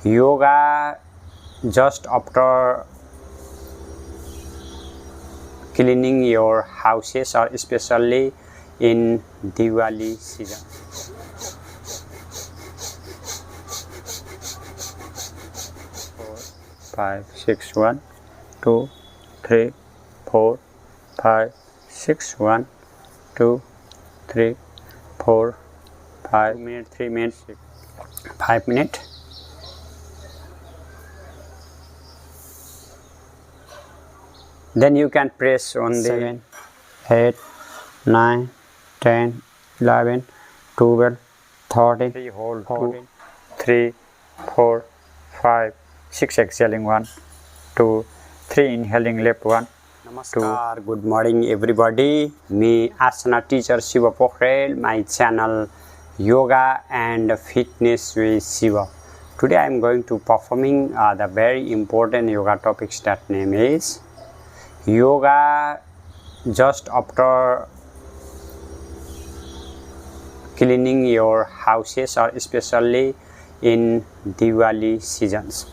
yoga just after cleaning your houses, or especially in Diwali season. 5, 6, 1, 2, 3, 4, 5, 6, 1, 2, 3, 4, 5 minutes, 3 minutes, 5 minutes. Then you can press on the 7, 8, 9, 10, 11, 12, 13, 3 hold, 2, 3, 4, 5, 6 exhaling, 1, 2, 3 inhaling left, 1, Namaskar, 2. Good morning everybody. Me asana teacher Shiva Pokharel, my channel Yoga and Fitness with Shiva. Today I am going to performing the very important yoga topics, that name is yoga just after cleaning your houses, or especially in Diwali seasons.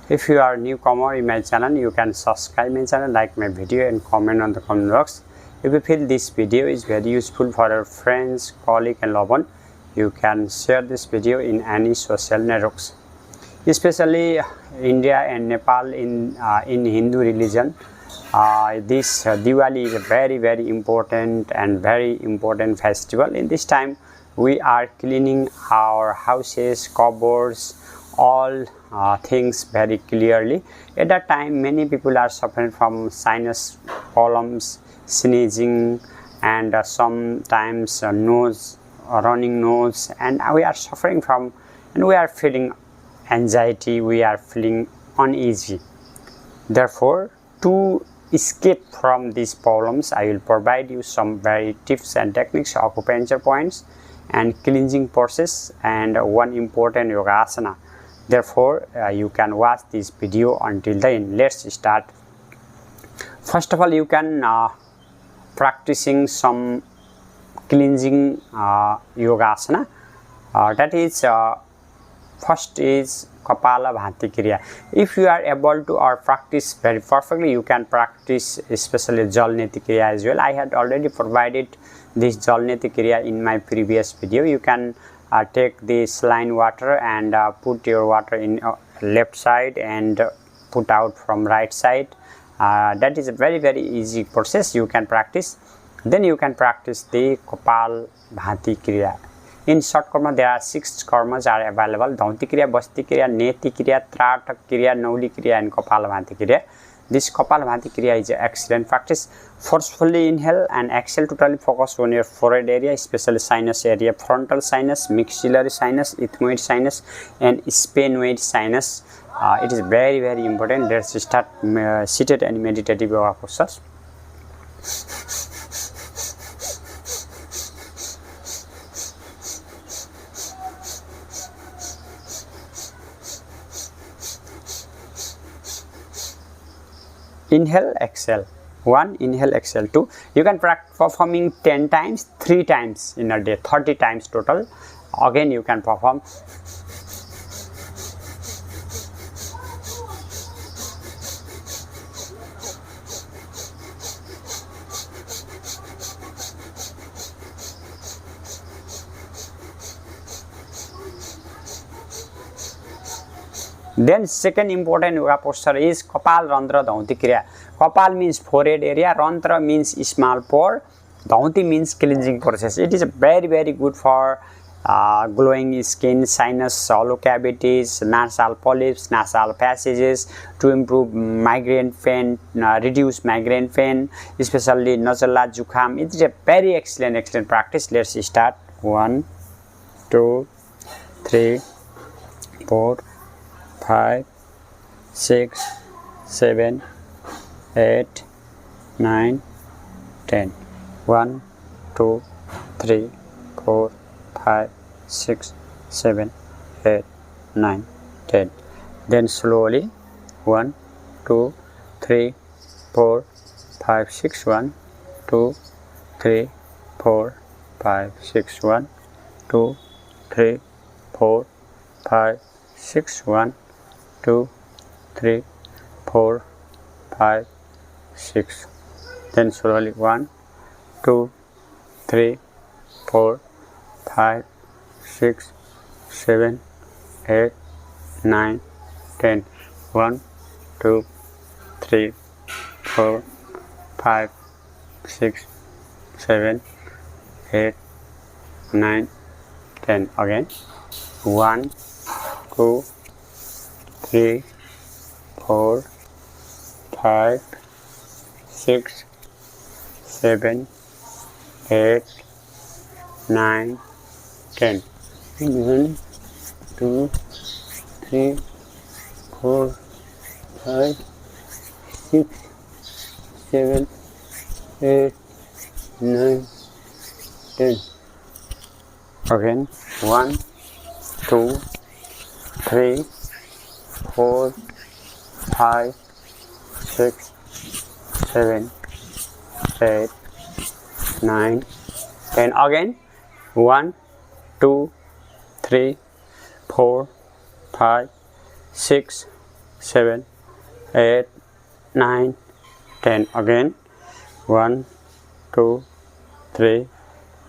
If you are newcomer in my channel, you can subscribe my channel, like my video and comment on the comment box. If you feel this video is very useful for your friends, colleagues and loved ones, you can share this video in any social networks. Especially India and Nepal, in Hindu religion, this Diwali is a very important and very important festival. In this time we are cleaning our houses, cupboards, all things very clearly. At that time many people are suffering from sinus problems, sneezing, and sometimes running nose, and we are suffering from, and we are feeling anxiety, we are feeling uneasy. Therefore, to escape from these problems, I will provide you some very tips and techniques, acupuncture points and cleansing process, and one important yoga asana. Therefore, you can watch this video until the end. Let's start. First of all, you can practicing some cleansing yoga asana. That is, first is Kapala Bhati Kriya. If you are able to or practice very perfectly, you can practice especially Jal Neti Kriya as well. I had already provided this Jal Neti Kriya in my previous video. You can take this saline water and put your water in left side and put out from right side. That is a very easy process. You can practice. Then you can practice the Kapal Bhati Kriya. In short karma, there are 6 karmas are available: Dhaunti Kriya, Basti Kriya, Neti Kriya, Tratak Kriya, Nauli Kriya, and Kapal Bhati Kriya. This Kapal Bhati Kriya is an excellent practice. Forcefully inhale and exhale. Totally focus on your forehead area, especially sinus area, frontal sinus, maxillary sinus, ethmoid sinus, and sphenoid sinus. It is very important. Let's start seated and meditative yoga postures. Inhale, exhale. 1, inhale, exhale. 2. You can practice performing 10 times, 3 times in a day, 30 times total. Again, you can perform. Then second important yoga posture is Kapal Randra Dhaunti Kriya. Kapal means forehead area, Randra means small pore, Dhaunti means cleansing process. It is very good for glowing skin, sinus, hollow cavities, nasal polyps, nasal passages, to improve migraine pain, reduce migraine pain, especially nazala, jukham. It is a very excellent practice. Let's start. 1, 2, 3, 4, 5, 6, 7, 8, 9, 10. 1, 2, 3, 4, 5, 6, 7, 8, 9, 10. Then slowly 1, 2, 3, 4, 5, 6, 1, 2, 3, 4, 5, 6, 1, 2, 3, 4, 5, 6. 1, 2, 3, 4, 5, 6. Then slowly 1, 2, 3, 4, 5, 6, 7, 8, 9, 10. 1, 2, 3, 4, 5, 6, 7, 8, 9, 10. Again 1, 2, 3, 4, 5, 6, 7, 8, 9, 10. 1, 2, 3, 4, 5, 6, 7, 8, 9, 10. Again 1, 2, 3, 4, 5, 6, 7, 8, 9, 10. Again 1, 2, 3, 4, 5, 6, 7, 8, 9, 10. Again 1, 2, 3,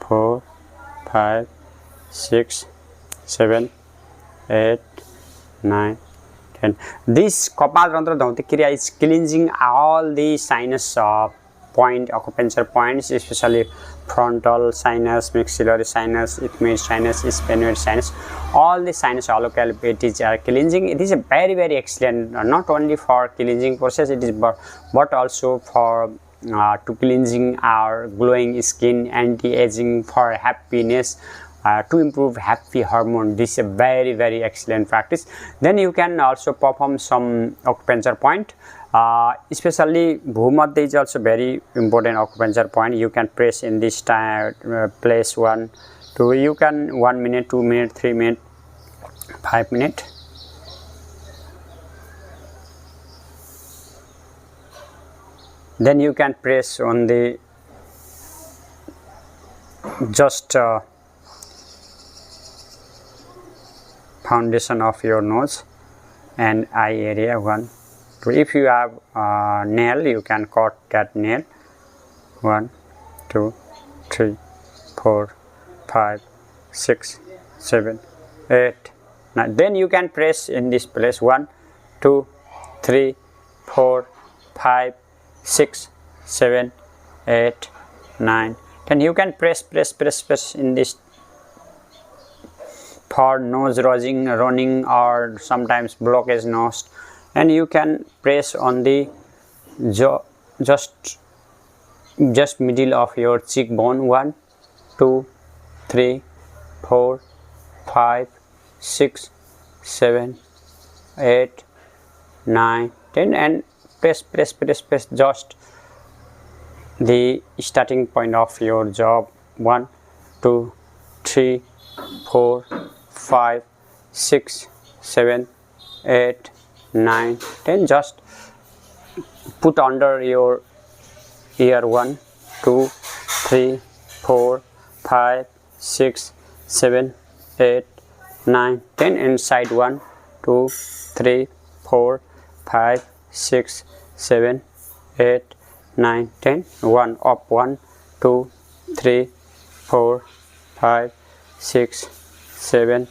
4, 5, 6, 7, 8, 9, 10. This Kapal Tantra Dhauti Kriya is cleansing all the sinus point, acupuncture points, especially frontal sinus, maxillary sinus, ethmoid sinus, sphenoid sinus. All the sinus localities are cleansing. It is a very excellent, not only for cleansing process, it is but also for to cleansing our glowing skin, anti-aging, for happiness, to improve happy hormone. This is a very excellent practice. Then you can also perform some acupuncture point, especially Bhumadya is also very important acupuncture point. You can press in this time place 1, 2. You can 1 minute, 2 minute, 3 minute, 5 minute. Then you can press on the just foundation of your nose and eye area. 1, 2. If you have nail, you can cut that nail. 1, 2, 3, 4, 5, 6, 7, 8, 9. Then you can press in this place 1, 2, 3, 4, 5, 6, 7, 8, 9, 10. You can press in this for nose running or sometimes blockage nose, and you can press on the jaw, just middle of your cheekbone. 1, 2, 3, 4, 5, 6, 7, 8, 9, 10, and press just the starting point of your jaw. 1, 2, 3, 4, 5, 6, 7, 8, 9, 10. Just put under your ear. 1, 2, 3, 4, 5, 6, 7, 8, 9, 10. Inside 1, 2, 3, 4, 5, 6, 7, 8, 9, 10. 1 up. 1, 2, 3, 4, 5, 6, 7,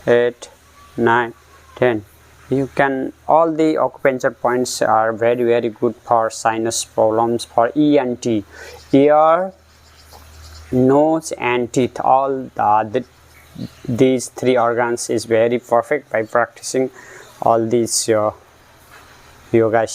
8, 9, 10. You can, all the acupuncture points are very good for sinus problems, for ENT, ear, nose and teeth. All these 3 organs is very perfect by practicing all these yoga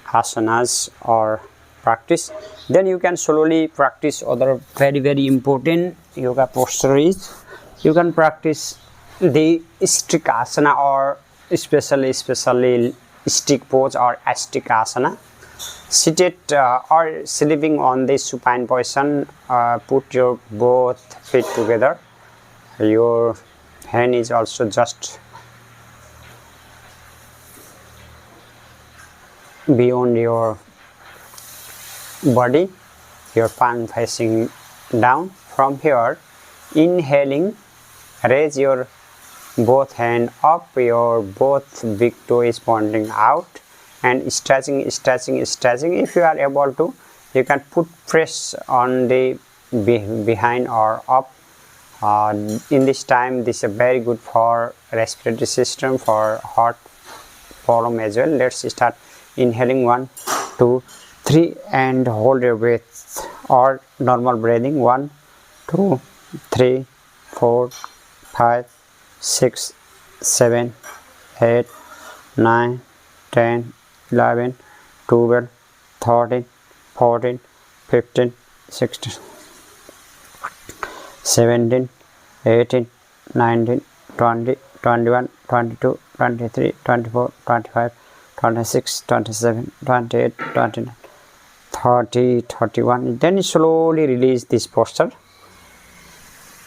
asanas or practice. Then you can slowly practice other very important yoga postures. You can practice the stick asana, or especially stick pose or stick asana. Seated or sleeping on the supine position. Put your both feet together. Your hand is also just beyond your body, your palm facing down. From here, inhaling, raise your both hand up, your both big toe is pointing out, and stretching. If you are able to, you can put press on the behind or up. In this time, this is very good for respiratory system, for heart problem as well. Let's start inhaling 1 2 3 and hold your breath, or normal breathing 1 2 3 4 5 6 7 8 9 10 11 12 13 14 15 16 17 18 19 20 21 22 23 24 25 26 27 28 29 30 31. Then slowly release this posture.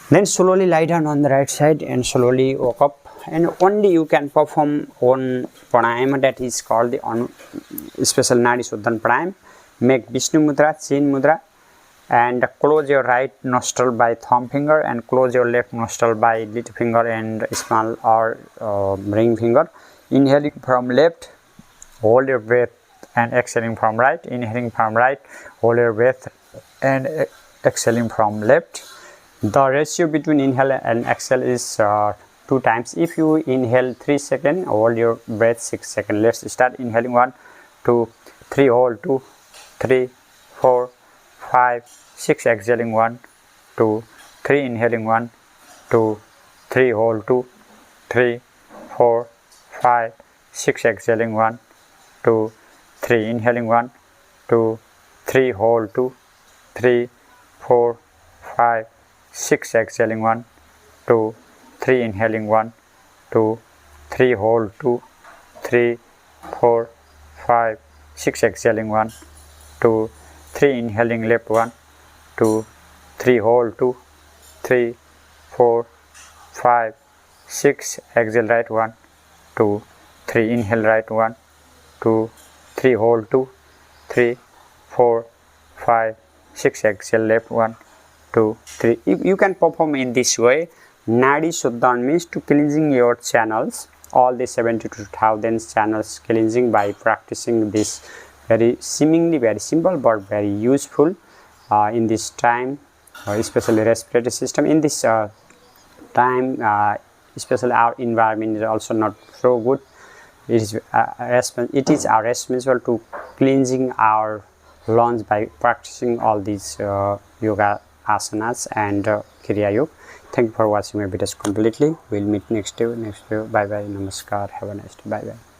Then slowly lie down on the right side and slowly walk up, and only you can perform one pranayama, that is called the special Nadi Shuddhan pranayama. Make Vishnu mudra, chin mudra, and close your right nostril by thumb finger and close your left nostril by little finger and small or ring finger. Inhaling from left, hold your breath, and exhaling from right. Inhaling from right, hold your breath, and exhaling from left. The ratio between inhale and exhale is 2 times. If you inhale 3 seconds, hold your breath 6 seconds. Let's start inhaling 1 2 3, hold 2 3 4 5 6, exhaling 1 2 3, inhaling 1 2 3, hold 2 3 4 5 6, exhaling 1 2 3, inhaling 1 2 3, hold 2 3 4 5 6, exhaling 1 2 3, inhaling 1 2 3, hold 2 3 4 5 6, exhaling 1 2 3, inhaling left 1 2 3, hold 2 3 4 5 6, exhale right 1 2 3, inhale right 1 2 3, hold 2 3 4 5 6, exhale left 1 2 3. You can perform in this way. Nadi Shuddhan means to cleansing your channels, all the 72,000 channels cleansing by practicing this very seemingly very simple but very useful in this time, especially respiratory system. In this time, especially our environment is also not so good. It is our responsible to cleansing our lungs by practicing all these yoga asanas and kriya yoga. Thank you for watching my videos completely. We'll meet next day. Bye bye. Namaskar. Have a nice day. Bye bye.